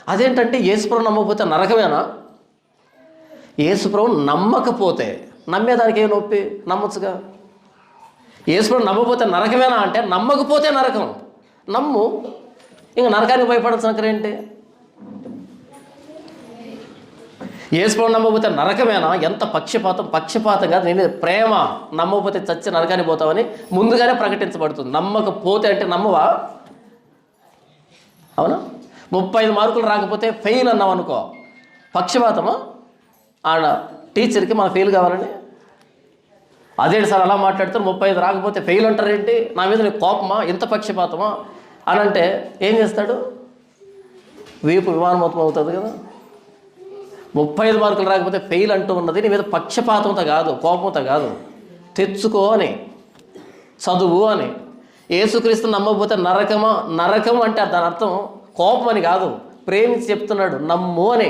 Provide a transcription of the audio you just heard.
అదేంటంటే యేసుప్రభు నమ్మకపోతే నరకమేనా? యేసుప్రభు నమ్మకపోతే, నమ్మేదానికి ఏం నొప్పి? నమ్మొచ్చుగా. యేసుప్రభు నమ్మకపోతే నరకమేనా అంటే నమ్మకపోతే నరకం. నమ్ము, ఇంక నరకానికి భయపడాల్సిన సంకరం ఏంటి? యేసుప్రభు నమ్మకపోతే నరకమేనా? ఎంత పక్షపాతం! పక్షపాతం కాదు, నేను ప్రేమ. నమ్మకపోతే చచ్చి నరకానికి పోతామని ముందుగానే ప్రకటించబడుతుంది. నమ్మకపోతే అంటే నమ్మవా? అవునా? 35 మార్కులు రాకపోతే ఫెయిల్ అన్నాం అనుకో, పక్షపాతమా? ఆడ టీచర్కి మన ఫెయిల్ కావాలని? అదేంటి సార్ అలా మాట్లాడతారు, 35 రాకపోతే ఫెయిల్ అంటారేంటి, నా మీద నీకు కోపమా, ఇంత పక్షపాతమా అని అంటే ఏం చేస్తాడు? వీపు విమానమోతం అవుతుంది కదా. 35 మార్కులు రాకపోతే ఫెయిల్ అంటూ ఉన్నది నీ మీద పక్షపాతంతో కాదు, కోపంతో కాదు, తెచ్చుకో అని, చదువు అని. యేసుక్రీస్తు నమ్మకపోతే నరకమా? నరకం అంటే దాని అర్థం కోపం అని కాదు, ప్రేమించి చెప్తున్నాడు, నమ్ము అని.